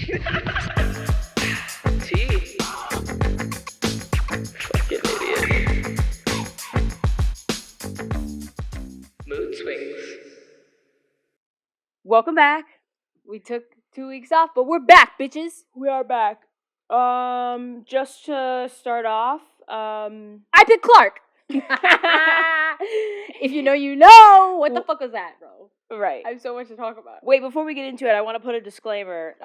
T. Fucking idiot. Mood swings. Welcome back. We took 2 weeks off, but we're back, bitches. We are back. Just to start off, I picked Clarke. If you know, you know. What the fuck was that, bro? right. I have so much to talk about. Wait, before we get into it, I want to put a disclaimer.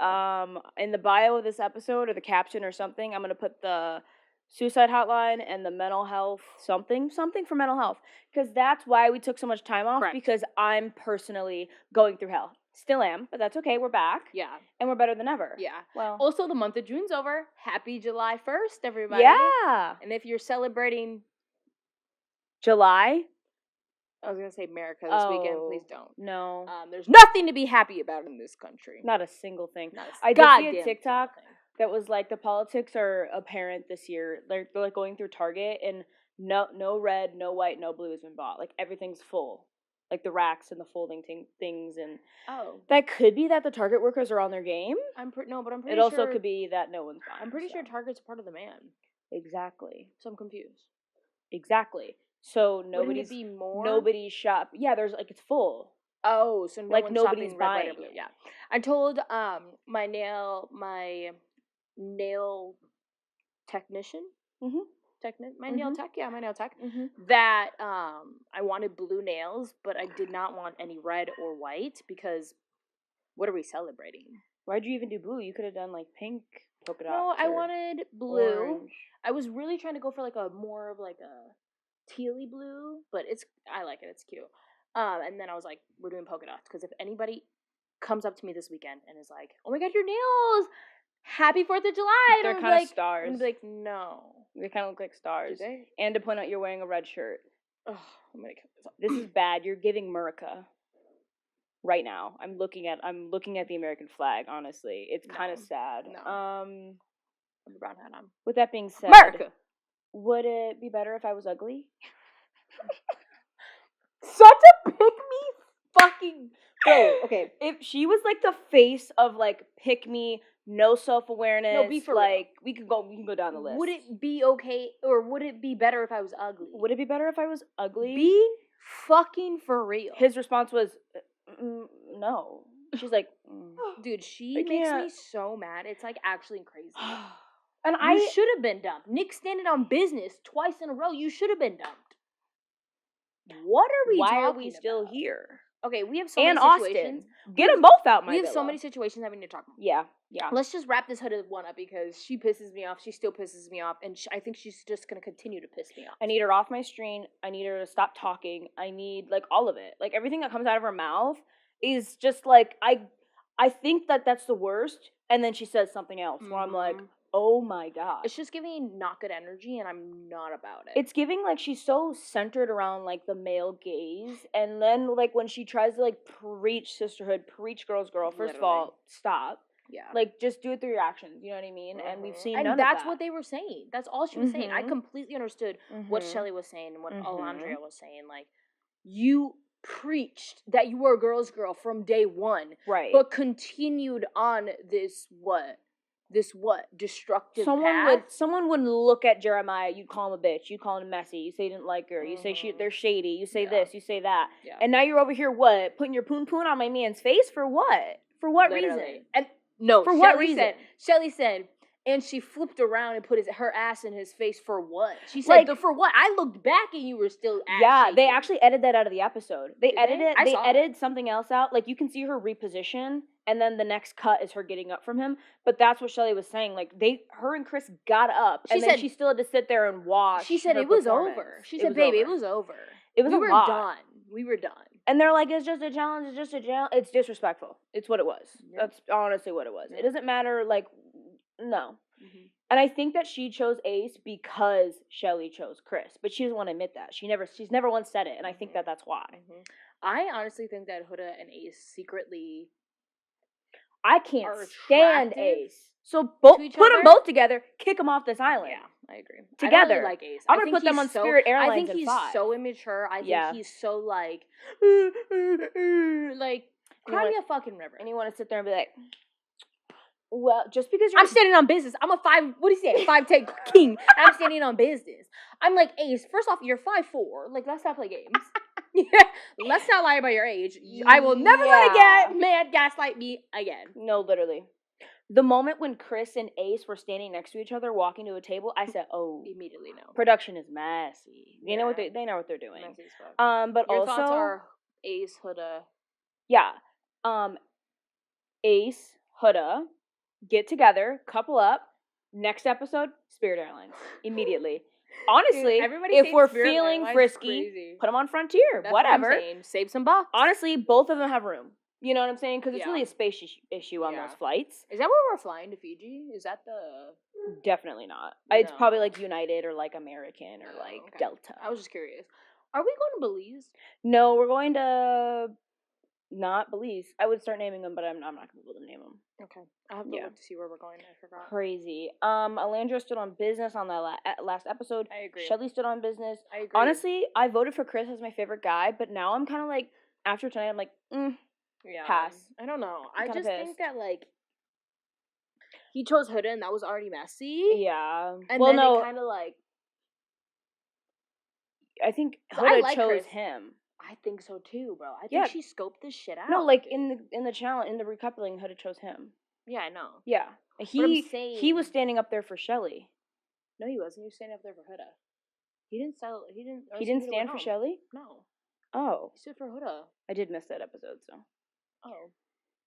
In the bio of this episode, or the caption or something, I'm going to put the suicide hotline and the mental health something for mental health. Because that's why we took so much time off, Correct. because I'm personally going through hell. Still am, but that's okay. We're back. Yeah. And we're better than ever. Yeah. Well. Also, the month of June's over. Happy July 1st, everybody. Yeah. And if you're celebrating July? I was going to say America this weekend. Please don't. No. There's nothing to be happy about in this country. Not a single thing. I did see a TikTok that was like, the politics are apparent this year. They're like going through Target, and no red, no white, no blue has been bought. Like, everything's full. Like the racks and the folding things, and that could be that the Target workers are on their game. I'm pretty sure. It also could be that no one's buying. I'm pretty sure Target's part of the man. Exactly. So I'm confused. Exactly. So nobody's shop. Yeah, there's like, it's full. Oh, so like nobody's buying. Red, blue. Yeah, I told my nail technician. Mm-hmm. My nail tech, that I wanted blue nails, but I did not want any red or white, because what are we celebrating? Why'd you even do blue? You could have done like pink polka dots. No, I wanted blue. Orange. I was really trying to go for like a more of like a tealy blue, but I like it. It's cute. And then I was like, we're doing polka dots, because if anybody comes up to me this weekend and is like, oh my god, your nails! Happy 4th of July! They're kind of stars. I'm like, no. They kind of look like stars. Do they? And to point out, you're wearing a red shirt. Oh, I'm gonna cut this off. This is bad. You're giving America. Right now, I'm looking at the American flag. Honestly, it's kind of sad. No. I have a brown hat on. With that being said, America. Would it be better if I was ugly? Such a pick me fucking. Bro, okay. If she was like the face of like pick me, no self-awareness, no, be for like real. we can go down the list. Would it be okay, or would it be better if I was ugly? Would it be better if I was ugly? Be fucking for real. His response was, no. She's like, dude, she makes me so mad. It's like actually crazy. And you should have been dumped. Nick standing on business twice in a row. You should have been dumped. What are we talking about? Why are we still here? Okay, we have so many situations. Austin. Get them both out, We have so many situations that we need to talk about. Yeah. Let's just wrap this hooded one up, because she pisses me off. She still pisses me off, and I think she's just going to continue to piss me off. I need her off my screen. I need her to stop talking. I need, like, all of it. Like, everything that comes out of her mouth is just, like, I think that's the worst, and then she says something else where I'm like, oh my god. It's just giving not good energy, and I'm not about it. It's giving, like, she's so centered around, like, the male gaze, and then, like, when she tries to, like, preach sisterhood, preach girls, first of all, stop. Yeah. Like, just do it through your actions, you know what I mean? And we've seen none of that's that. what they were saying. That's all she was saying. I completely understood what Shelly was saying and what Alondria was saying. Like, you preached that you were a girl's girl from day one. Right. But continued on this destructive path. Someone would look at Jeremiah, you'd call him a bitch, you'd call him messy, you say you didn't like her, you say they're shady, you say this, you say that. Yeah. And now you're over here, putting your poon on my man's face? For what? For what reason? And no, for what reason? Shelly said, and she flipped around and put her ass in his face for what? She said, for what? I looked back and you were still ass shaking. They actually edited that out of the episode. They edited something else out. Like, you can see her reposition, and then the next cut is her getting up from him. But that's what Shelly was saying. Like, her and Chris got up, and then she still had to sit there and watch. She said it was over. She said, baby, it was over. It was We were done. And they're like, it's just a challenge, it's just a challenge. It's disrespectful. It's what it was. Yep. That's honestly what it was. Yep. It doesn't matter, like, no. Mm-hmm. And I think that she chose Ace because Shelly chose Chris. But she doesn't want to admit that. She's never once said it, and I think that's why. Mm-hmm. I honestly think that Huda and Ace secretly I can't stand Ace. So put them both together, kick them off this island. Yeah, I agree. Together. I don't really like Ace. I'm going to put them on Spirit Airlines. I think he's so immature. I think he's so like cry me a fucking river. And you want to sit there and be like, Well, just because you're I'm standing on business. I'm a 5'10" king. I'm standing on business. I'm like, Ace, first off, you're 5'4". Like, let's not play games. Yeah, let's not lie about your age. I will never let Yeah. a man gaslight me again. No, literally. The moment when Chris and Ace were standing next to each other, walking to a table, I said, "Oh, Immediately no. production is messy. They know what Yeah. they know what they're doing." Messy as fuck. But Your also, thoughts are Ace, Huda. yeah, Ace, Huda, get together, couple up. Next episode, Spirit Airlines immediately. Honestly, everybody if saying we're Spirit feeling Airlines is frisky, crazy. put them on Frontier. That's whatever. What I'm saying. Save some bucks. Honestly, both of them have room. You know what I'm saying? Because it's Yeah. really a space issue on those flights. Is that where we're flying to Fiji? Is that the... Definitely not. No. It's probably like United or like American or like okay. Delta. I was just curious. Are we going to Belize? No, we're going to not Belize. I would start naming them, but I'm not going to be able to name them. Okay. I'll have to look to see where we're going. I forgot. Crazy. Alandra stood on business on the last episode. I agree. Shelly stood on business. I agree. Honestly, I voted for Chris as my favorite guy, but now I'm kind of like, after tonight, I'm like, pass. I don't know. I just pissed. think that, like, he chose Huda and that was already messy. Yeah. And well, then no. it kind of, like... I think So Huda I like chose Chris. him. I think so too, bro. I think she scoped this shit out. No, like in the challenge, in the recoupling, Huda chose him. Yeah, I know. Yeah, he was standing up there for Shelly. No, he wasn't. He was standing up there for Huda. He didn't stand for Shelly? No. Oh. He stood for Huda. I did miss that episode, so. Oh.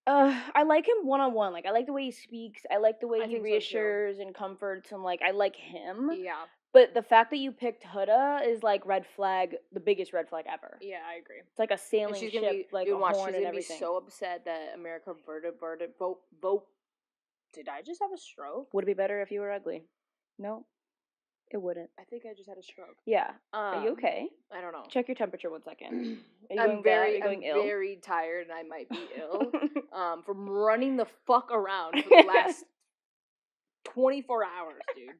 I like him one-on-one. Like, I like the way he speaks. I like the way he think so, reassures and comforts him. Like, I like him. Yeah. But the fact that you picked Huda is, like, red flag, the biggest red flag ever. Yeah, I agree. It's like a sailing she's ship, gonna be, like dude, a watch, horn and everything. She's gonna be so upset that America vote. Did I just have a stroke? Would it be better if you were ugly? No, it wouldn't. I think I just had a stroke. Yeah. Are you okay? I don't know. Check your temperature 1 second. I'm very tired and I might be ill. From running the fuck around for the last 24 hours, dude.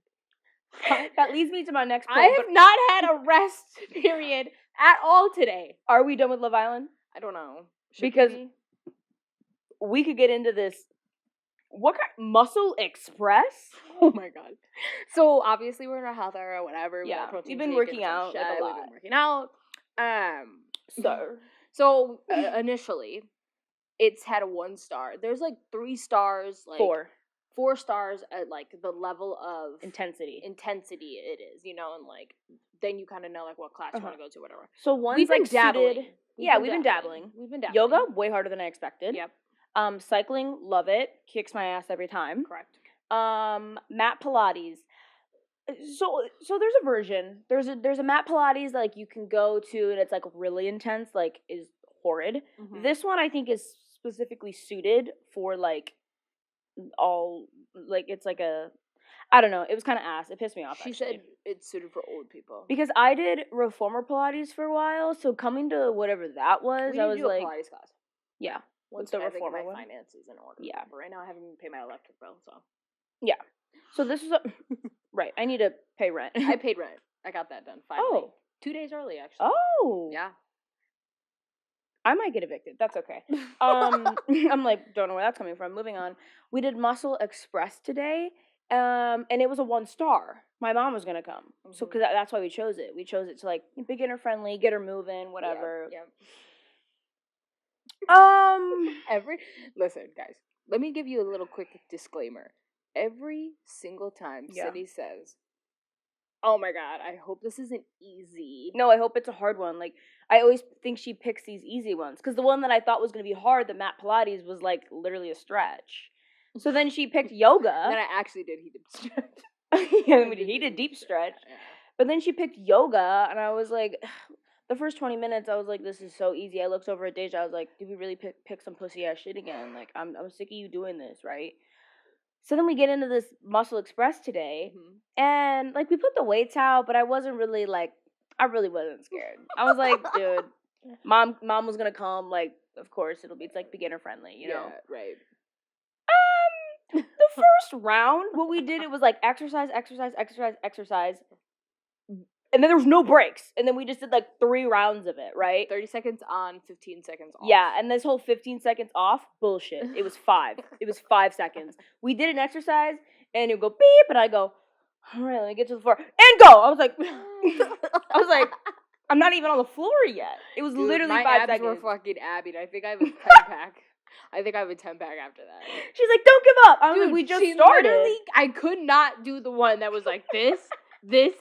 That leads me to my next point. I have not had a rest period at all today. Are we done with Love Island? I don't know. Because we could get into this. What kind? Muscle Express? Oh my god. So obviously we're in our health era, whatever. Yeah, we've been working out like a lot. We've been working out. So initially, it's had a 1 star. There's like 3 stars, like 4 stars at like the level of intensity it is, you know, and like then you kind of know like what class you want to go to, whatever. So one's we've like been dabbling. Suited. We've been dabbling. Yoga, way harder than I expected. Yep. Cycling, love it. Kicks my ass every time. Correct. Mat Pilates. So there's a version. There's a mat Pilates that like you can go to and it's like really intense, like is horrid. Mm-hmm. This one I think is specifically suited for like all like it's like a I don't know. It was kind of ass. It pissed me off. She said it's suited for old people because I did reformer Pilates for a while. So coming to whatever that was, I was like, Pilates class. Yeah, once the reformer one. Finances in order. Yeah, but right now I haven't even paid my electric bill, so yeah. So this is right. I need to pay rent. I paid rent. I got that done finally. Oh. 2 days early, actually. Oh. Yeah. I might get evicted. That's okay. I'm like, don't know where that's coming from. Moving on. We did Muscle Express today, and it was a 1 star. My mom was gonna come, so because that's why we chose it. We chose it to like beginner friendly, get her moving, whatever. Yeah. Listen, guys. Let me give you a little quick disclaimer. Every single time Cindy says, "Oh my god, I hope this isn't easy." No, I hope it's a hard one. Like, I always think she picks these easy ones. Because the one that I thought was going to be hard, the Mat Pilates, was like literally a stretch. So then she picked yoga. And then I actually did he did stretch. He did deep stretch. Yeah. But then she picked yoga, and I was like, the first 20 minutes, I was like, this is so easy. I looked over at Deja, I was like, did we really pick some pussy ass shit again? Like, I'm sick of you doing this, right? So then we get into this Muscle Express today, and, like, we put the weights out, but I wasn't really, like, I really wasn't scared. I was like, dude, mom was gonna come, like, of course, it's, like, beginner-friendly, you know? Yeah, right. The first round, what we did, it was, like, exercise. And then there was no breaks. And then we just did like 3 rounds of it, right? 30 seconds on, 15 seconds off. Yeah, and this whole 15 seconds off, bullshit. It was 5. It was 5 seconds. We did an exercise, and it would go beep, and I go, all right, let me get to the floor. And go! I was like, I'm not even on the floor yet. It was literally 5 my abs seconds. were fucking abby. I think I have a 10-pack. I think I have a 10-pack after that. She's like, don't give up. I was like, we just started. Literally, I could not do the one that was like this,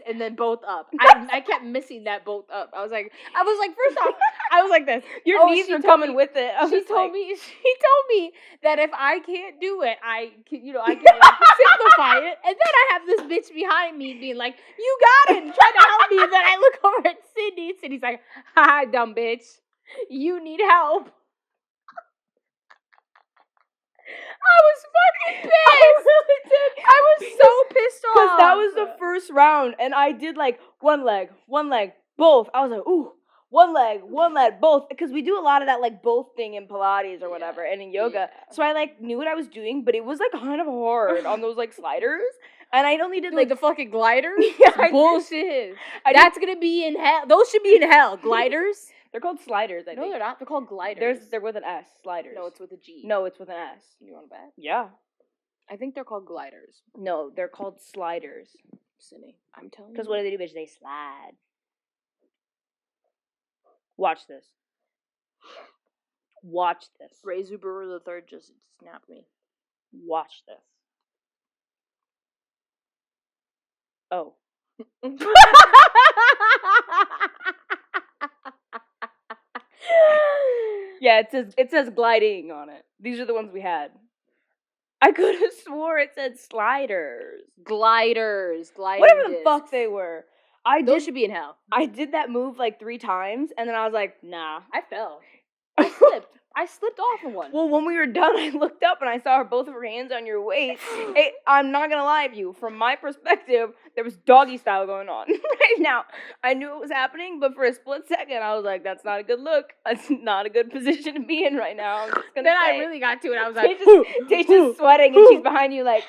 and then both up. I kept missing that both up. I was like, first off, I was like this. Your knees are coming with it. She told me that if I can't do it, I can like, simplify it. And then I have this bitch behind me being like, you got it, and trying to help me. And then I look over at Sydney. Sydney's like, ha, dumb bitch, you need help. I was fucking pissed. I was so pissed off. Because that was the first round, and I did like one leg, both. I was like, ooh, one leg, both. Because we do a lot of that like both thing in Pilates or whatever, and in yoga. Yeah. So I like knew what I was doing, but it was like kind of hard on those like sliders. And I only did like the fucking gliders. Yeah, bullshit. That's gonna be in hell. Those should be in hell. Gliders. They're called sliders, I think. No, they're not. They're called gliders. They're with an S. Sliders. No, it's with a G. No, it's with an S. You want to bet? Yeah. I think they're called gliders. No, they're called sliders. Sydney, I'm telling you. Because what do they do, bitch? They slide. Watch this. Watch this. Ray Zubaru III just snapped me. Watch this. Oh. Yeah, it says gliding on it. These are the ones we had. I could have swore it said sliders. Gliders. Whatever the fuck they were. Those should be in hell. I did that move like 3 times, and then I was like, nah. I fell. I slipped. I slipped off of one. Well, when we were done, I looked up and I saw both of her hands on your waist. Hey, I'm not gonna lie to you. From my perspective, there was doggy style going on right now. I knew it was happening, but for a split second, I was like, "That's not a good look. That's not a good position to be in right now." I'm just gonna I really got to it. I was like, Tasha's sweating and she's behind you like.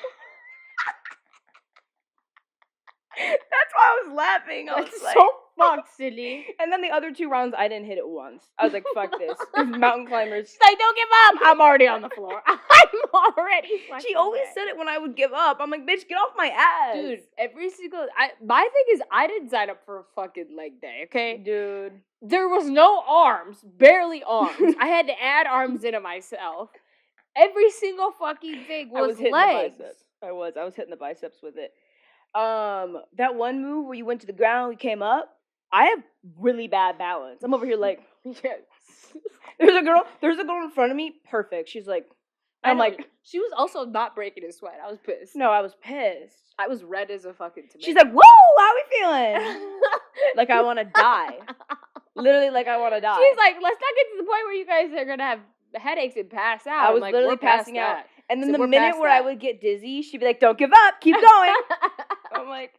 That's why I was laughing. I was like, so fucked, Sydney. And then the other 2 rounds, I didn't hit it once. I was like, fuck this. These mountain climbers. She's like, don't give up. I'm already on the floor. I'm already. She always said it when I would give up. I'm like, bitch, get off my ass. Dude, my thing is, I didn't sign up for a fucking leg day, okay? Dude. There was no arms. Barely arms. I had to add arms into myself. Every single fucking thing was hitting legs. The biceps. I was hitting the biceps with it. That one move where you went to the ground, we came up. I have really bad balance. I'm over here like, yes. There's a girl in front of me, perfect. She's like, I'm like, she was also not breaking a sweat. I was pissed. No, I was pissed. I was red as a fucking tomato. She's like, whoa, how we feeling? Like I want to die. Literally, like I want to die. She's like, let's not get to the point where you guys are gonna have headaches and pass out. I was like, literally passing out. And then So the minute where I would get dizzy, she'd be like, don't give up, keep going. I'm like,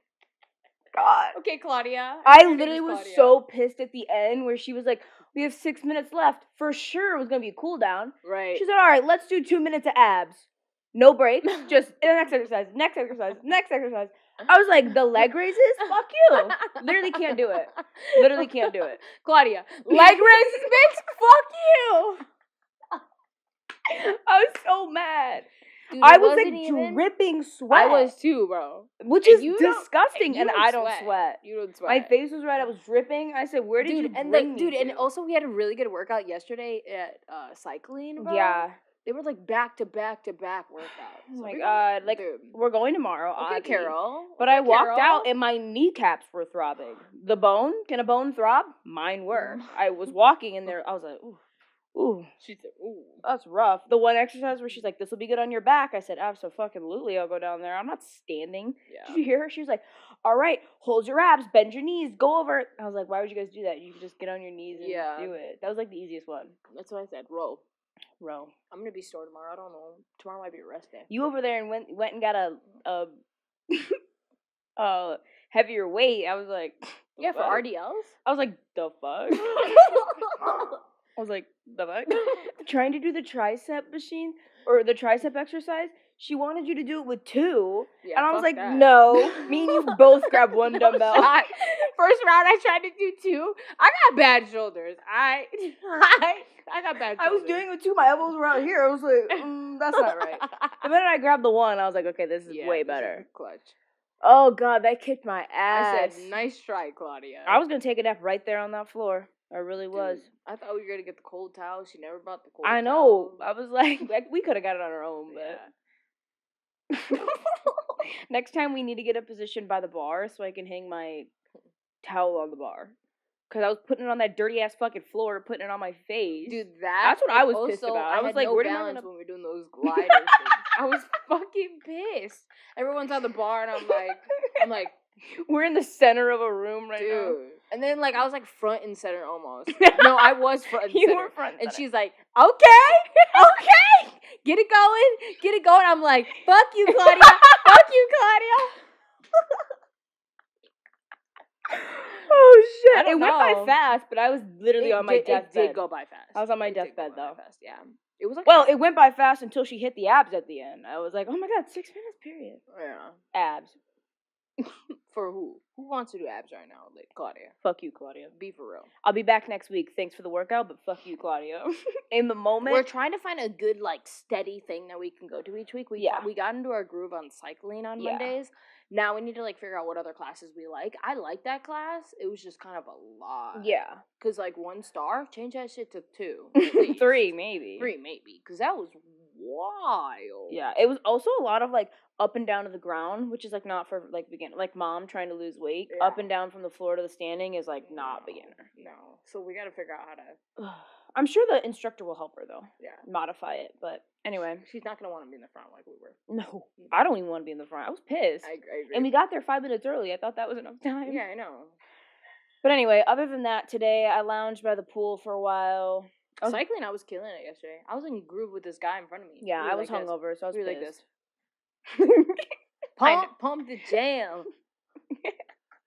God. Okay, Claudia. I literally was so pissed at the end where she was like, we have 6 minutes left. For sure it was going to be a cool down. Right. She said, all right, let's do 2 minutes of abs. No breaks, just next exercise. I was like, the leg raises? Fuck you. Literally can't do it. Claudia, leg raises, bitch? Fuck you. I was so mad. Dude, I was like dripping sweat. I was too, bro. Which is disgusting, and I don't sweat. You don't sweat. My face was red. I was dripping. I said, "Where did you bring me to?" And also we had a really good workout yesterday at cycling. Bro. Yeah, they were like back to back workouts. Oh my god! Like we're going tomorrow. Okay, Carol. But I walked out and my kneecaps were throbbing. The bone? Can a bone throb? Mine were. I was walking in there. I was like, ooh. Ooh. She said, ooh. That's rough. The one exercise where she's like, this will be good on your back. I said, absolutely, I'll go down there. I'm not standing. Yeah. Did you hear her? She was like, all right, hold your abs, bend your knees, go over. I was like, why would you guys do that? You could just get on your knees and do it. That was like the easiest one. That's what I said. Row. I'm going to be sore tomorrow. I don't know. Tomorrow might be a rest day. You over there and went and got a heavier weight. I was like, yeah, for RDLs? I was like, the fuck? I was like, the fuck? Trying to do the tricep machine or the tricep exercise. She wanted you to do it with 2, Yeah, and I was fuck like, that. no. Me and you both grabbed one No dumbbell. shot. First round, I tried to do 2. I got bad shoulders. I got bad shoulders. I was doing it with 2. My elbows were out here. I was like, that's not right. The minute I grabbed the 1, I was like, okay, this is way better. Clutch. Oh god, that kicked my ass. I said, nice try, Claudia. I was gonna take a nap right there on that floor. I really was. Dude, I thought we were gonna get the cold towel. She never brought the cold towel. I know. I was like we could have got it on our own, but next time we need to get a position by the bar so I can hang my towel on the bar. Cause I was putting it on that dirty ass fucking floor, putting it on my face. Dude, that's what I was pissed about. I was had like, no where am I balance gonna... when we were doing those glider things. I was fucking pissed. Everyone's on the bar, and I'm like, we're in the center of a room right now. dude. And then I was like front and center almost. No, I was front and You center. were front and and center. she's like, okay, get it going. I'm like, fuck you, Claudia, fuck you, Claudia. Oh shit! It know. went by fast, but I was literally on my deathbed. It did go by fast. I was on my It did deathbed go by though. fast, yeah. It was like it went by fast until she hit the abs at the end. I was like, oh my god, 6 minutes period. Yeah. Abs. For who? Who wants to do abs right now? Like Claudia. Fuck you, Claudia. Be for real. I'll be back next week. Thanks for the workout, but fuck you, Claudia. In the moment. We're trying to find a good, steady thing that we can go to each week. We got into our groove on cycling on Mondays. Now we need to, figure out what other classes we like. I like that class. It was just kind of a lot. Yeah. Because, 1 star, change that shit to 2. 3, maybe. 3, maybe. Because that was wild. Yeah. It was also a lot of, up and down to the ground, which is, not for, beginner. Like, mom trying to lose weight. Yeah. Up and down from the floor to the standing is, not beginner. No. So we got to figure out how to... I'm sure the instructor will help her, though. Yeah. Modify it, but anyway. She's not going to want to be in the front like we were. No. I don't even want to be in the front. I was pissed. I agree. And we got there 5 minutes early. I thought that was enough time. Yeah, I know. But anyway, other than that, today I lounged by the pool for a while. Cycling, I was killing it yesterday. I was in groove with this guy in front of me. Yeah, I was hungover, so I was like pissed. this. Pump the jam.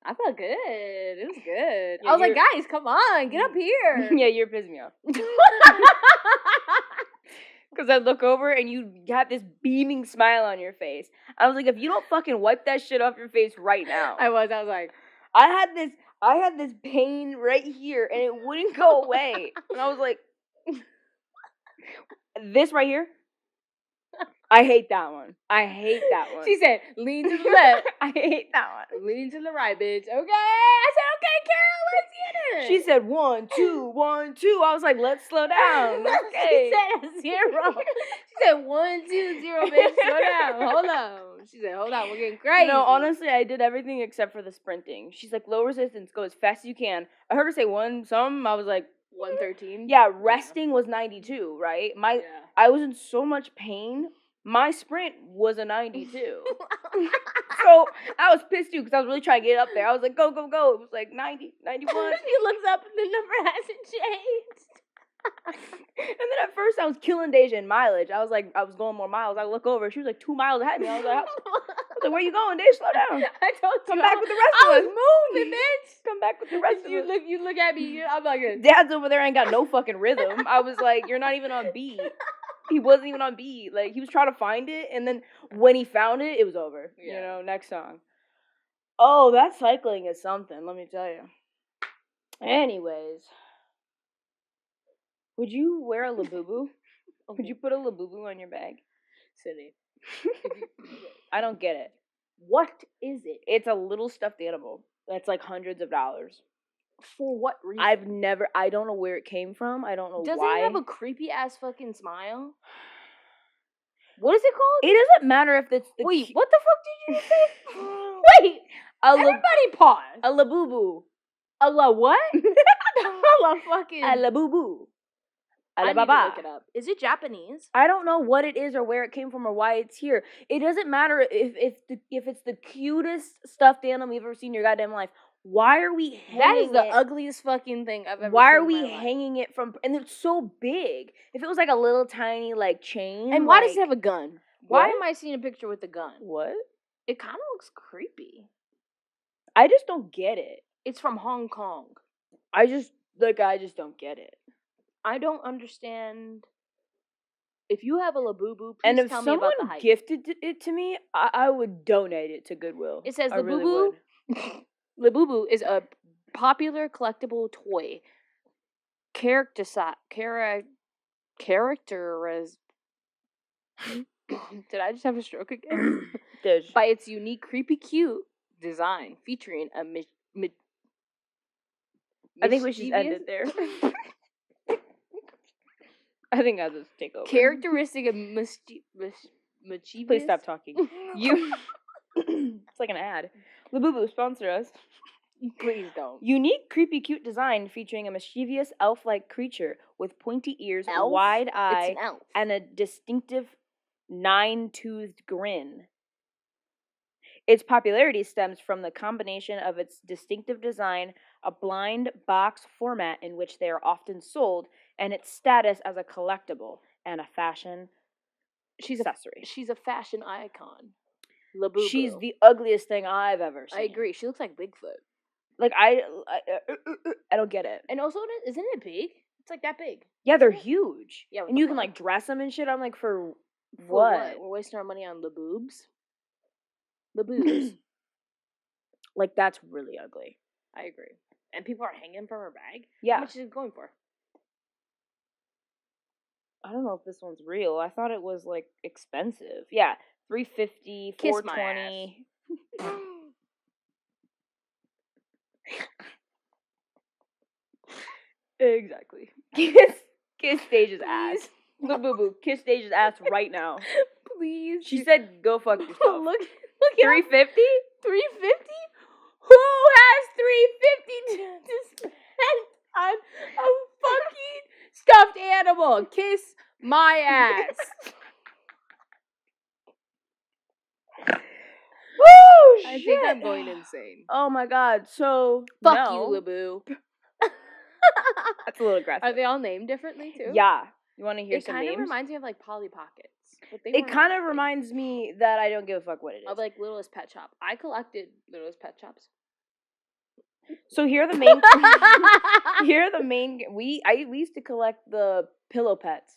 I felt good. It was good. Yeah, I was like, guys, come on, get up here. Yeah, you're pissing me off. Because I look over and you got this beaming smile on your face. I was like, if you don't fucking wipe that shit off your face right now. I was like, I had this pain right here and it wouldn't go away. And I was like, this right here? I hate that one. She said, lean to the left. I hate that one. Lean to the right, bitch. Okay. I said, okay, Carol, let's get it. She said 1, 2, 1, 2. I was like, let's slow down. Okay. She said 0. She said 1, 2, 0, bitch. Slow down. Hold on. She said, hold on, we're getting crazy. No, honestly, I did everything except for the sprinting. She's like, low resistance, go as fast as you can. I heard her say 1 some. I was like, 113. Yeah, resting was 92, right? I was in so much pain. My sprint was a 92. So I was pissed too because I was really trying to get up there. I was like, go, go, go. It was like 90, 91. She looks up and the number hasn't changed. And then at first I was killing Deja in mileage. I was going more miles. I look over. She was like 2 miles ahead of me. I was like, where you going, Deja? Slow down. I told you. Come back with the rest of us. I was moving, bitch. Come back with the rest of us. You look at me. I'm like, Dad's over there ain't got no fucking rhythm. I was like, you're not even on beat. He wasn't even on beat. Like, he was trying to find it, and then when he found it, it was over. Yeah. You know, next song. Oh, that cycling is something, let me tell you. Anyways. Would you wear a labubu? Would you put a labubu on your bag? Silly. I don't get it. What is it? It's a little stuffed animal that's like hundreds of dollars. For what reason? I don't know where it came from. I don't know Doesn't why. it have a creepy ass fucking smile? What is it called? It doesn't matter if it's the... Wait, what the fuck did you say? Wait, everybody pause. A labubu. A la what? A la fucking... A labubu. I need to look it up. Is it Japanese? I don't know what it is or where it came from or why it's here. It doesn't matter if it's the cutest stuffed animal you've ever seen in your goddamn life. Why are we hanging That is the it? ugliest fucking thing I've ever Why seen are we in my life. hanging it from... And it's so big. If it was like a little tiny like chain... And why does it have a gun? Why What? am I seeing a picture with a gun? What? It kind of looks creepy. I just don't get it. It's from Hong Kong. I just don't get it. I don't understand. If you have a Labubu, please And if tell me about the someone hype. gifted it to me, I would donate it to Goodwill. It says I really Labubu. would. Labubu is a popular collectible toy. Characterized. Did I just have a stroke again? By its unique, creepy, cute design, featuring a I think we should end it there. I think I'll just take over. Characteristic of mischievous. Please stop talking. It's like an ad. Labubu, sponsor us. Please don't. Unique, creepy, cute design featuring a mischievous elf-like creature with pointy ears, Elf? wide It's eye, an elf. and a distinctive nine-toothed grin. Its popularity stems from the combination of its distinctive design, a blind box format in which they are often sold, and its status as a collectible and a fashion accessory. She's a fashion icon. Labubu. She's the ugliest thing I've ever seen. I agree. She looks like Bigfoot. Like, I don't get it. And also, isn't it big? It's like that big. Yeah, they're huge. Yeah, and you can like dress them and shit. I'm like, for what? We're wasting our money on Laboobs. Laboobs. Like, that's really ugly. I agree. And people are hanging from her bag. Yeah. How much is it going for? I don't know if this one's real. I thought it was like expensive. Yeah, $350, $420. Exactly. Kiss Stage's ass. Labubu, kiss Stage's ass right now. Please. She said, "Go fuck yourself." Look $350? $350? Who has $350 to spend on a fucking stuffed animal? Kiss my ass. Woo! I think I'm going insane. Oh my god! So Fuck you, Labu. That's a little aggressive. Are they all named differently too? Yeah. You want to hear it some names? It kind of names? reminds me of like Polly Pockets. But It kind of reminds me that I don't give a fuck what it is. Of like Littlest Pet Shop. I collected Littlest Pet Shops. So here are the main. Here are the main. We used to collect the pillow pets.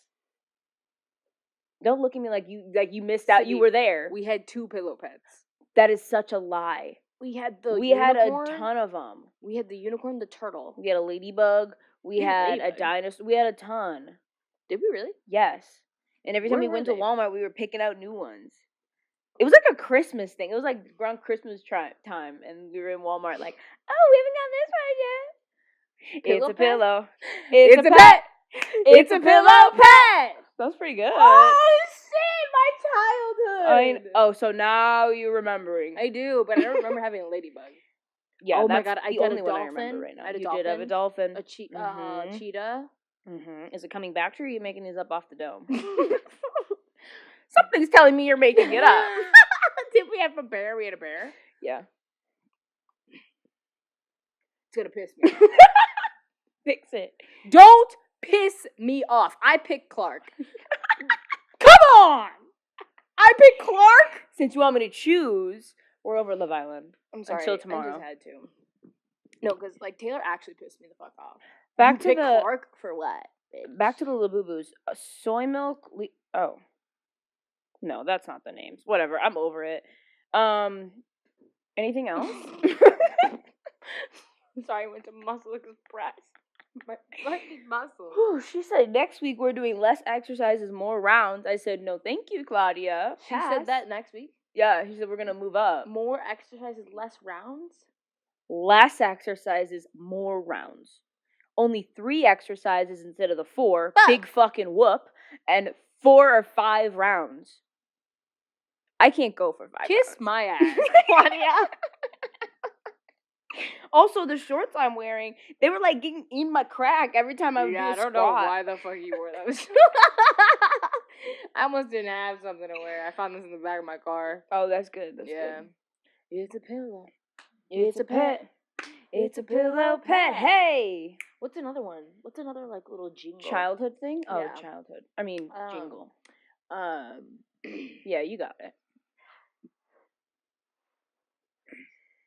Don't look at me like you missed out. You were there. We had 2 pillow pets. That is such a lie. We had the We unicorn. had a ton of them. We had the unicorn, the turtle. We had a ladybug. We had a dinosaur. We had a ton. Did we really? Yes. And every time we Where went were to they? Walmart, we were picking out new ones. It was like a Christmas thing. It was like around Christmas time, and we were in Walmart like, oh, we haven't got this one yet. It's a pillow. It's a pet. It's a pillow pet. That was pretty good. Oh shit, my childhood. So now you're remembering. I do, but I don't remember having a ladybug. Yeah, oh my that's god, I the got only a one dolphin. I remember right now. I had a You dolphin. did have a dolphin. A cheetah. Mm-hmm. Is it coming back to you, or are you making these up off the dome? Something's telling me you're making it up. Did we have a bear? We had a bear? Yeah. It's gonna piss me off. Fix it. Don't piss me off. I picked Clarke. Come on! I picked Clarke? Since you want me to choose, we're over Love Island. I'm sorry. Until tomorrow. I just had to. No, because like Taylor actually pissed me the fuck off. Back you to the Clarke for what? Bitch? Back to the Labubus. Soy milk. Oh, no, that's not the names. Whatever. I'm over it. Anything else? I'm sorry, I went to Muscle Express. My fucking muscle. Whew, she said next week we're doing less exercises, more rounds. I said no, thank you, Claudia. She said that next week. Yeah, she said we're gonna move up. More exercises, less rounds. Less exercises, more rounds. Only 3 exercises instead of the 4. Big fucking whoop. And 4 or 5 rounds. I can't go for 5 Kiss rounds. my ass, Claudia. Also, the shorts I'm wearing, they were like getting in my crack every time I would do a squat. I don't know why the fuck you wore those. I almost didn't have something to wear. I found this in the back of my car. Oh, that's good. That's good. It's a pillow. It's a pet. It's a pillow pet. Hey! What's another one? What's another like little jingle? Childhood thing? Oh, Yeah. childhood. I mean, jingle. Yeah, you got it.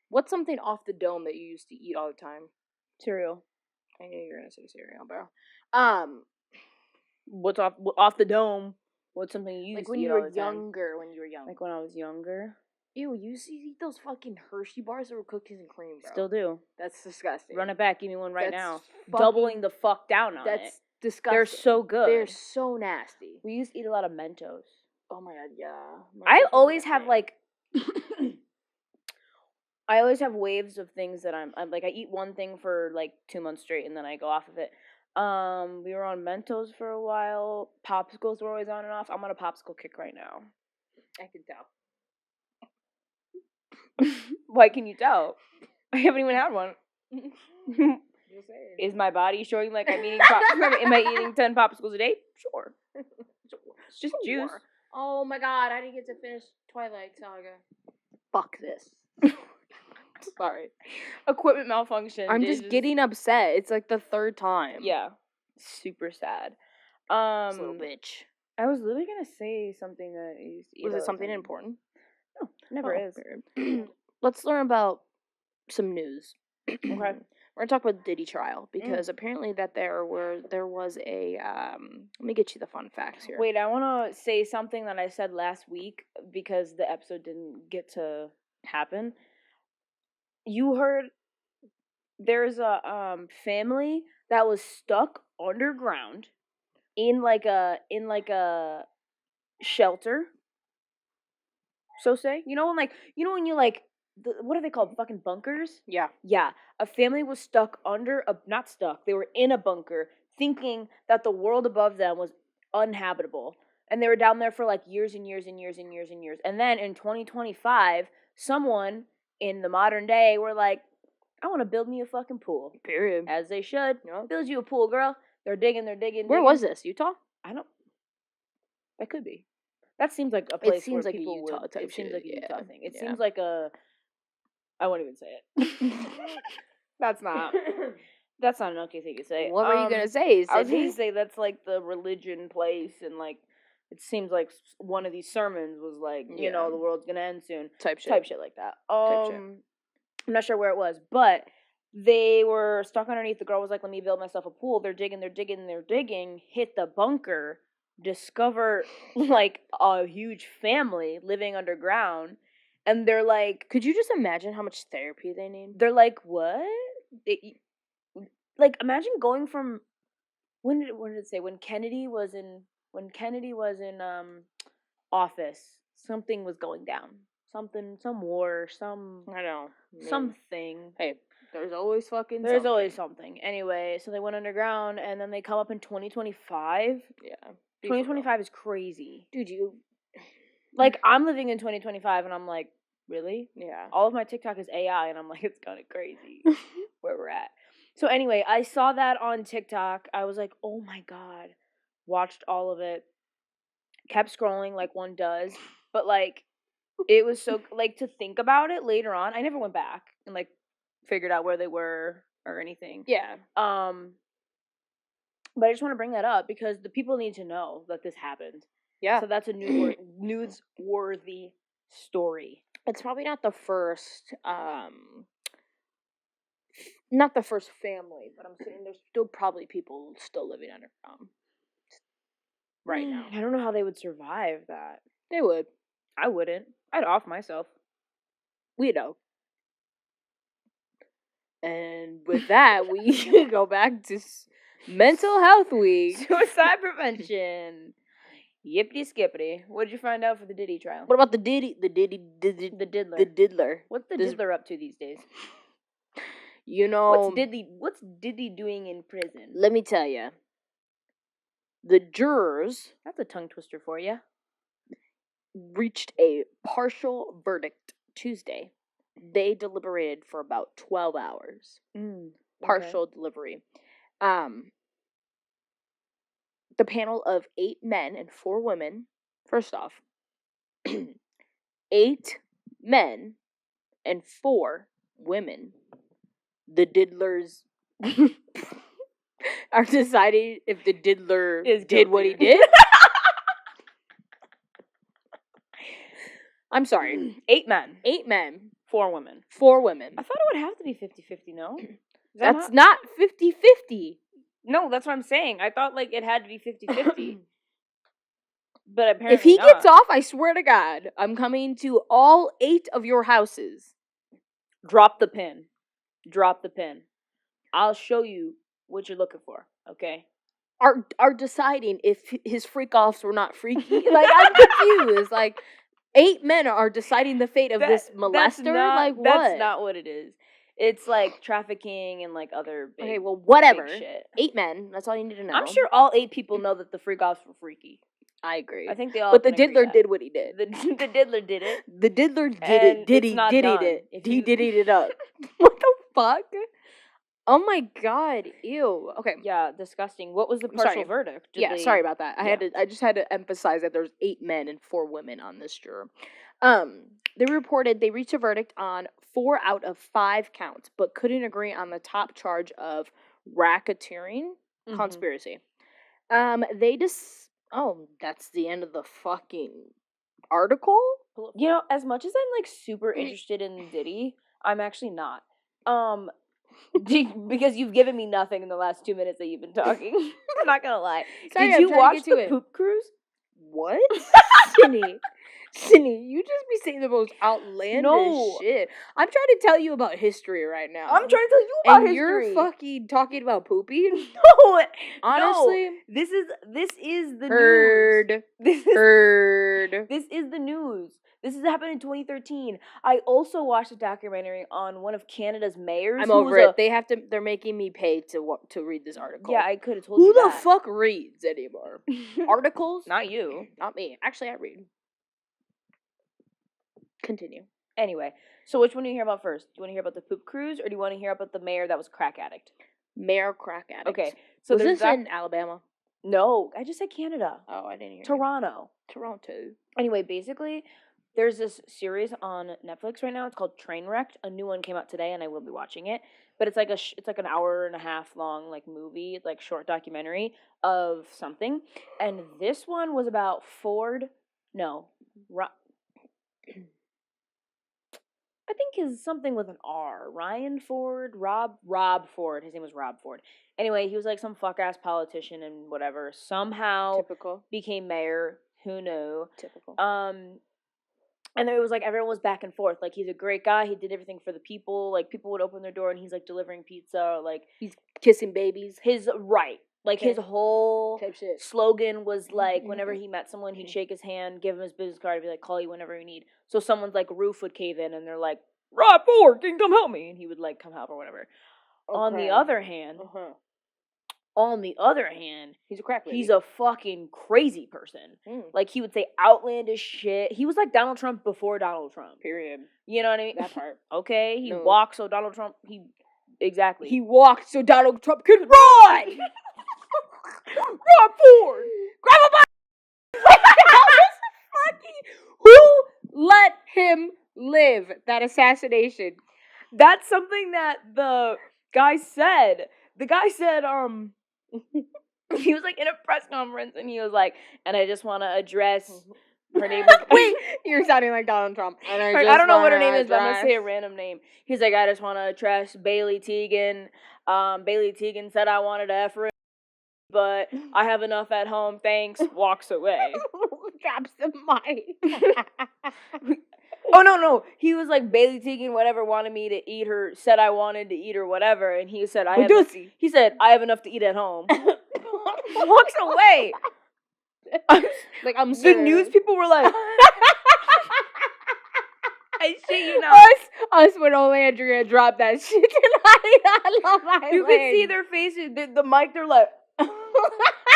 What's something off the dome that you used to eat all the time? Cereal. I knew you were gonna say cereal, bro. What's off the dome? What's something you used Like to when eat you all were the time? younger, when you were young. Like when I was younger. Ew, you used to eat those fucking Hershey bars that were cookies and cream, bro. Still do. That's disgusting. Run it back. Give me one right That's now. fucking- Doubling the fuck down on it. That's disgusting. They're so good. They're so nasty. We used to eat a lot of Mentos. Oh my god, yeah. I Mentos were always the have thing. like I always have waves of things that I'm like I eat one thing for like 2 months straight and then I go off of it. We were on Mentos for a while. Popsicles were always on and off. I'm on a popsicle kick right now. I can tell. Why can you tell? I haven't even had one. Just saying. Is my body showing like I'm eating popsicles? Am I eating 10 popsicles a day? Sure. It's just juice. Oh my god, I didn't get to finish Twilight Saga. Fuck this. Sorry. Equipment malfunction. I'm just getting upset. It's like the third time. Yeah. Super sad. This little bitch. I was literally gonna say something that I used to eat. Was all it the something time. important? No, never is. Let's learn about some news. Okay. We're gonna talk about the Diddy trial because apparently that there was a let me get you the fun facts here. Wait, I want to say something that I said last week because the episode didn't get to happen. You heard there's a family that was stuck underground in like a shelter. So say, you know when you like what are they called? Fucking bunkers? Yeah. Yeah. A family was stuck not stuck. They were in a bunker thinking that the world above them was uninhabitable. And they were down there for like years and years and years and years and years. And then in 2025, someone in the modern day were like, I want to build me a fucking pool. Period. As they should. Yep. Build you a pool, girl. They're digging. Where was this? Utah? I don't. That could be. That seems like a place seems where like a people Utah would. type It seems shit, like a Utah yeah. thing. It Yeah. seems like a. I won't even say it. That's not. That's not an okay thing to say. What were you gonna say? I was Sydney? gonna say that's like the religion place, and like it seems like one of these sermons was like, you know, Yeah. the world's gonna end soon, type shit. type shit like that. Type shit. I'm not sure where it was, but they were stuck underneath. The girl was like, "Let me build myself a pool." They're digging. Hit the bunker, discover like a huge family living underground, and they're like, Could you just imagine how much therapy they need? they're like, what? Like, imagine going from when did it say when Kennedy was in office, something was going down, some war, I know. something. Hey, there's always fucking. There's always something. Anyway, so they went underground, and then they come up in 2025. Yeah. 2025 is crazy. Dude, you. Like, I'm living in 2025, and I'm like, really? Yeah. All of my TikTok is AI, and I'm like, it's kind of crazy where we're at. So anyway, I saw that on TikTok. I was like, oh my god. Watched all of it. Kept scrolling like one does. But like, it was so, like, to think about it later on. I never went back and like figured out where they were or anything. Yeah. But I just want to bring that up because the people need to know that this happened. Yeah. So that's a newsworthy story. It's probably not the first, not the first family, but I'm saying there's still probably people still living underground right now. I don't know how they would survive that. They would. I wouldn't. I'd off myself. We know. And with that, we go back to Mental Health Week. Suicide prevention. Yippity skippity. What did you find out for the Diddy trial? What about the Diddler? The diddler. The diddler. What's the This- diddler up to these days? You know, What's Diddy doing in prison? let me tell you. The jurors That's a tongue twister for you. reached a partial verdict Tuesday. They deliberated for about 12 hours. Partial delivery. The panel of 8 men and 4 women. First off, 8 men and 4 women. The diddlers are deciding if the diddler did what he guilty. did. I'm sorry. 8 men. 8 men, 4 women. 4 women. I thought it would have to be 50-50, no? Is that That's not 50-50. No, that's what I'm saying. I thought, like, it had to be 50-50. But apparently If he not. gets off, I swear to God, I'm coming to all 8 of your houses. Drop the pin. Drop the pin. I'll show you what you're looking for, okay? Are deciding if his freak offs were not freaky. Like, I'm confused. Like, 8 men are deciding the fate of this molester. Like, what? That's not what it is. It's like trafficking and like other big, okay, well, whatever. big shit. 8 men. That's all you need to know. I'm sure all 8 people know that the freak offs were freaky. I agree. I think they all. But the can agree diddler that. did what he did. The diddler did it. The diddler did And it. Did it's he? not Did he? done. Did If he? you- Did it up? What the fuck? Oh my god! Ew. Okay. Yeah, disgusting. What was the I'm partial sorry. verdict? Sorry about that. I just had to emphasize that there's 8 men and 4 women on this juror. They reported they reached a verdict on 4 out of 5 counts, but couldn't agree on the top charge of racketeering conspiracy. Oh, that's the end of the fucking article? You know, as much as I'm like super interested in Diddy, I'm actually not. Because you've given me nothing in the last 2 minutes that you've been talking. I'm not gonna lie. Sorry, Did I'm you trying to watch get to the it. poop cruise? What? Sydney, you just be saying the most outlandish shit. I'm trying to tell you about history right now. I'm trying to tell you about and history. you're fucking talking about poopy? No, honestly, no. This is the heard. news. Heard. This is the news. This has happened in 2013. I also watched a documentary on one of Canada's mayors. I'm over it. They're making me pay to read this article. Yeah, I could have told you Who that. the fuck reads anymore? Articles? Not you. Not me. Actually, I read. Continue. Anyway, so which one do you hear about first? Do you want to hear about the poop cruise, or do you want to hear about the mayor that was a crack addict? Mayor crack addict. Okay, so was this in Alabama? No, I just said Canada. Oh, I didn't hear. Toronto. Anyway, basically, there's this series on Netflix right now. It's called Trainwrecked. A new one came out today, and I will be watching it. But it's like it's like an hour and a half long like movie, like short documentary of something. And this one was about I think is something with an R. Ryan Ford, Rob Ford. His name was Rob Ford. Anyway, he was like some fuck ass politician and whatever. Somehow Typical. became mayor. Who knew? Typical. And there was like everyone was back and forth. Like he's a great guy. He did everything for the people. Like people would open their door and he's like delivering pizza. Like he's kissing babies. His whole type shit. slogan was like whenever he met someone, he'd shake his hand, give him his business card, and be like, call you whenever you need. So someone's like roof would cave in and they're like, Rob Ford, can you come help me? And he would like come help or whatever. Okay. On the other hand, he's a crack baby. He's a fucking crazy person. Like he would say outlandish shit. He was like Donald Trump before Donald Trump. Period. You know what I mean? That part. Okay, he walked so Donald Trump exactly. He walked so Donald Trump could run. Rob Ford, grab a bite. Who let him live that assassination? That's something that the guy said. The guy said, he was like in a press conference and he was like, and I just want to address her name. Wait, you're sounding like Donald Trump. And I don't know what her name is, but I'm gonna say a random name. He's like, I just want to address Bailey Teagan. Bailey Teagan said I wanted to F her, but I have enough at home. Thanks. Walks away. Drops the mic. Oh, no. He was like, Bailey Teagan, whatever, wanted me to eat her, said I wanted to eat her, whatever. And he said, I have enough to eat at home. Walks away. I'm the news people were like, I shit you not. Us when old Andrea dropped that shit tonight. I love my You could see their faces, the mic, they're like,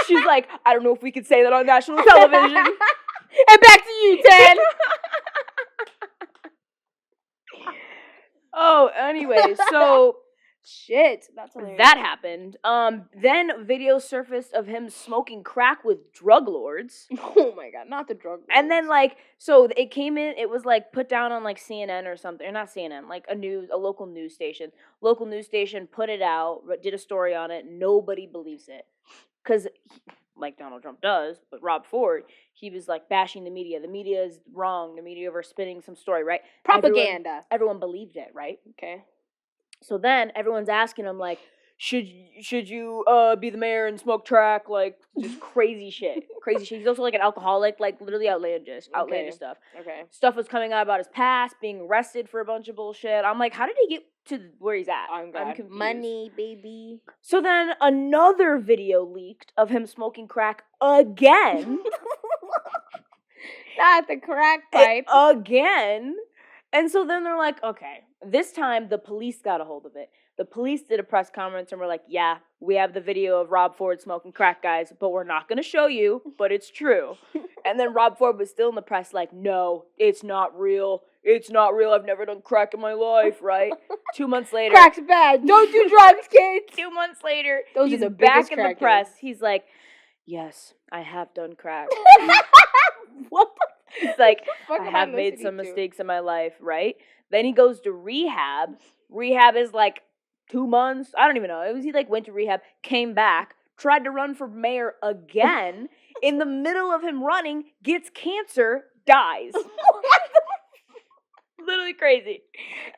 she's like, I don't know if we could say that on national television. And back to you, Ted. Oh, anyway, so shit, that's hilarious. That happened. Then video surfaced of him smoking crack with drug lords. Oh my god, not the drug lords. And then so it came in. It was put down on CNN or something, or not CNN, a local news station. Local news station put it out, did a story on it. Nobody believes it, because like Donald Trump does, but Rob Ford, he was bashing the media. The media is wrong. The media over spinning some story, right? Propaganda. Everyone believed it, right? Okay. So then everyone's asking him should you be the mayor and smoke crack? Like, just crazy shit. Crazy shit. He's also like an alcoholic, like literally outlandish stuff. Okay. Stuff was coming out about his past, being arrested for a bunch of bullshit. I'm like, how did he get to where he's at? I'm confused. Money, baby. So then another video leaked of him smoking crack again. Not the crack pipe. Again. And so then they're like, okay, this time the police got a hold of it. The police did a press conference and were like, yeah, we have the video of Rob Ford smoking crack, guys, but we're not going to show you, but it's true. And then Rob Ford was still in the press like, no, it's not real. It's not real. I've never done crack in my life, right? 2 months later. Crack's bad. Don't do drugs, kids. 2 months later, Those he's are the back biggest in the crackheads. press. He's like, yes, I have done crack. What the He's like, fuck I am have made listening some to? mistakes in my life, right? Then he goes to rehab. Rehab is like 2 months. I don't even know. It was he like went to rehab, came back, tried to run for mayor again. In the middle of him running, gets cancer, dies. Literally crazy.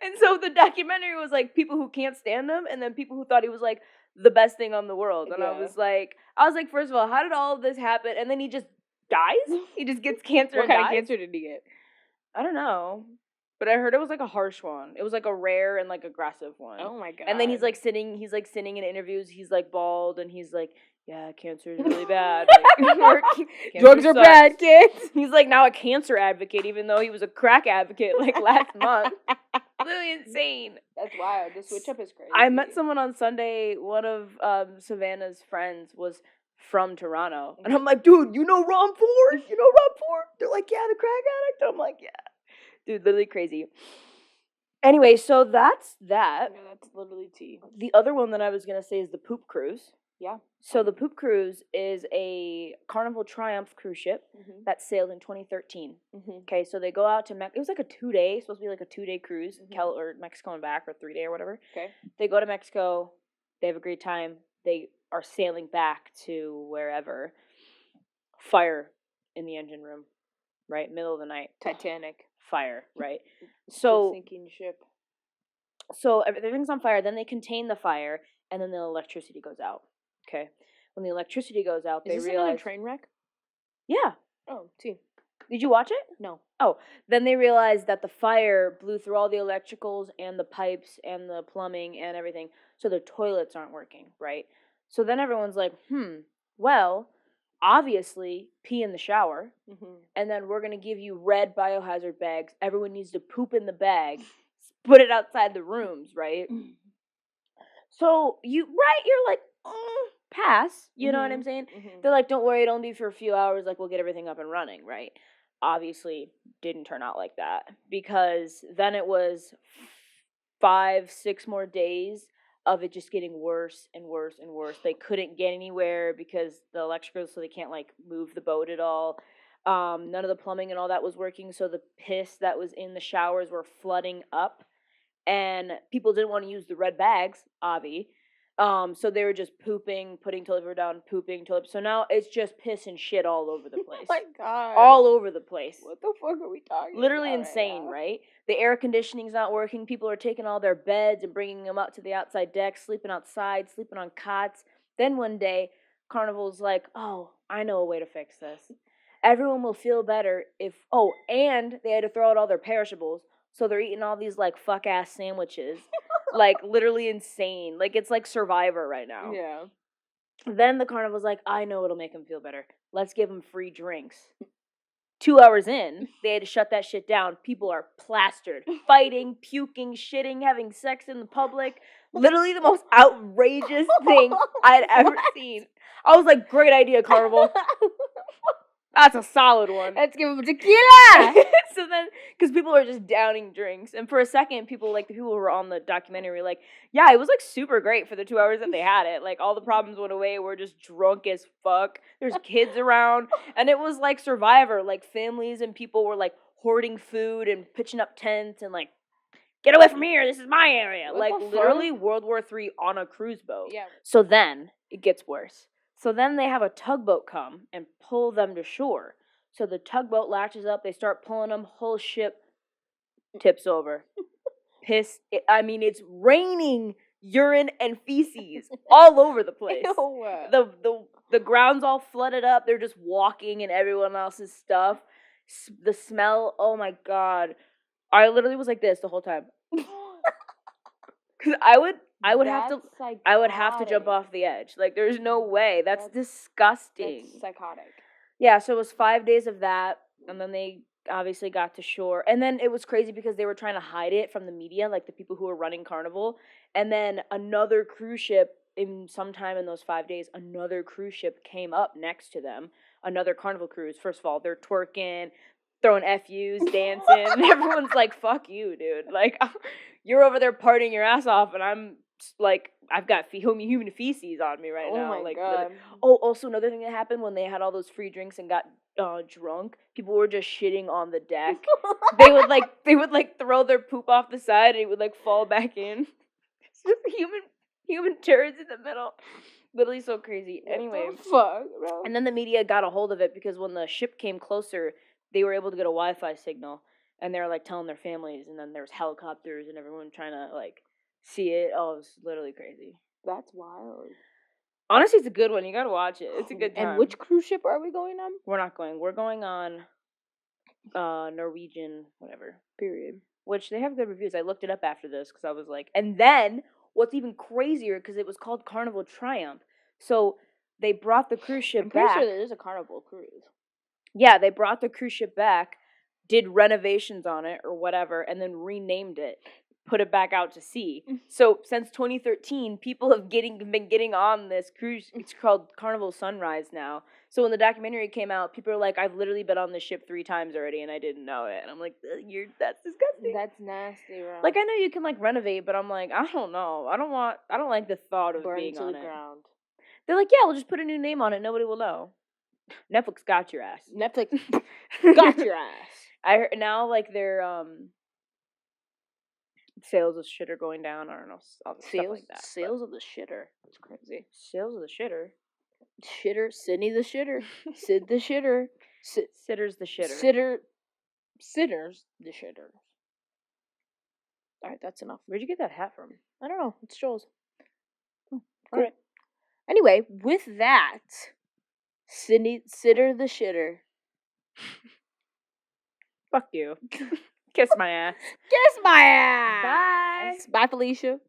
And so the documentary was like people who can't stand him, and then people who thought he was like the best thing on the world. And Yeah. I was like, first of all, how did all of this happen? And then he just dies? He just gets cancer What and kind dies? of cancer did he get? I don't know. But I heard it was like a harsh one. It was like a rare and like aggressive one. Oh my god. And then he's sitting in interviews, he's like bald and he's like, yeah, cancer is really bad. Like, drugs are sucks. bad, kids. He's like now a cancer advocate, even though he was a crack advocate like last month. Literally insane. That's wild. The switch up is crazy. I met someone on Sunday, one of Savannah's friends was from Toronto. And I'm like, dude, you know Ron Ford? You know Ron Ford? They're like, yeah, the crack addict. I'm like, yeah. Dude, literally crazy. Anyway, so that's that. Yeah, that's literally tea. The other one that I was going to say is the Poop Cruise. Yeah. So the Poop Cruise is a Carnival Triumph cruise ship that sailed in 2013. Okay, so they go out to Mexico. It was like a 2-day, supposed to be like a 2-day cruise, or Mexico and back, or 3-day or whatever. Okay. They go to Mexico. They have a great time. They are sailing back to wherever. Fire in the engine room, right? Middle of the night. Titanic. Fire, right? So sinking ship. So everything's on fire. Then they contain the fire, and then the electricity goes out. Okay. When the electricity goes out, they Is this realize another train wreck? Yeah. Oh, tea. Did you watch it? No. Oh, then they realized that the fire blew through all the electricals and the pipes and the plumbing and everything, so the toilets aren't working, right? So then everyone's like, well, obviously pee in the shower, and then we're going to give you red biohazard bags. Everyone needs to poop in the bag, put it outside the rooms, right? So you're like, pass, you know what I'm saying? They're like, don't worry, it'll only be for a few hours, like we'll get everything up and running, right? Obviously didn't turn out like that, because then it was 5-6 more days of it just getting worse and worse and worse. They couldn't get anywhere because the electricals, so they can't like move the boat at all. None of the plumbing and all that was working, so the piss that was in the showers were flooding up, and people didn't want to use the red bags, obvi. So they were just pooping, putting toilet paper down, pooping toilet paper. So now it's just piss and shit all over the place. Oh my god. All over the place. What the fuck are we talking Literally about insane, right? right? The air conditioning's not working. People are taking all their beds and bringing them up to the outside deck, sleeping outside, sleeping on cots. Then one day, Carnival's like, oh, I know a way to fix this. Everyone will feel better if, and they had to throw out all their perishables. So they're eating all these, like, fuck-ass sandwiches. Like, literally insane. Like, it's like Survivor right now. Yeah. Then the Carnival's like, I know it'll make them feel better. Let's give them free drinks. 2 hours in, they had to shut that shit down. People are plastered, fighting, puking, shitting, having sex in the public. Literally the most outrageous thing I'd ever seen. I was like, great idea, Carnival. That's a solid one. Let's give them tequila. So then, because people are just downing drinks, and for a second, the people who were on the documentary were like, yeah, it was like super great for the 2 hours that they had it. Like all the problems went away. We're just drunk as fuck. There's kids around, and it was like Survivor. Like families and people were like hoarding food and pitching up tents and like, get away from here. This is my area. What like the fuck? literally World War III on a cruise boat. Yeah. So then it gets worse. So then they have a tugboat come and pull them to shore. So the tugboat latches up, they start pulling them, whole ship tips over. It's raining urine and feces all over the place. Ew. The ground's all flooded up. They're just walking in everyone else's stuff. The smell, oh my God. I literally was like this the whole time. Cuz I would have to jump off the edge. Like there's no way. That's disgusting. That's psychotic. Yeah, so it was 5 days of that, and then they obviously got to shore. And then it was crazy because they were trying to hide it from the media, like the people who were running Carnival. And then another cruise ship sometime in those 5 days, another cruise ship came up next to them, another Carnival cruise. First of all, they're twerking, throwing FUs, dancing, and everyone's like, fuck you, dude. Like, you're over there partying your ass off, and I'm like, I've got human feces on me right now. Oh my like, God. Oh, also another thing that happened when they had all those free drinks and got drunk, people were just shitting on the deck. they would throw their poop off the side and it would like fall back in. It's just human turds in the middle. Literally so crazy. Anyway, what the fuck, bro? And then the media got a hold of it because when the ship came closer, they were able to get a Wi-Fi signal, and they were like telling their families, and then there was helicopters and everyone trying to like see it. Oh, it was literally crazy. That's wild. Honestly, it's a good one. You gotta watch it. It's a good time. And which cruise ship are we going on? We're not going. We're going on Norwegian, whatever. Period. Which they have good reviews. I looked it up after this because I was like, and then what's even crazier, because it was called Carnival Triumph. So they brought the cruise ship back. I'm pretty sure there is a Carnival cruise. Yeah, they brought the cruise ship back, did renovations on it or whatever, and then renamed it, put it back out to sea. So since 2013, people have been getting on this cruise. It's called Carnival Sunrise now. So when the documentary came out, people are like, I've literally been on this ship 3 times already and I didn't know it. And I'm like, that's disgusting. That's nasty, bro. Like, I know you can like renovate, but I'm like, I don't know. I don't like the thought of burn being to on the it. ground. They're like, yeah, we'll just put a new name on it. Nobody will know. Netflix got your ass. Netflix got your ass. I heard now like their sales of shit are going down. I don't know, stuff like that. Sales of the shitter. It's crazy. Sales of the shitter. Shitter. Sydney the shitter. Sid the shitter. Sitter's the shitter. Sitters the shitter. All right, that's enough. Where'd you get that hat from? I don't know. It's Joel's. All cool. right. Anyway, with that, Sitter the shitter. Fuck you. Kiss my ass. Kiss my ass. Bye. Bye, Felicia.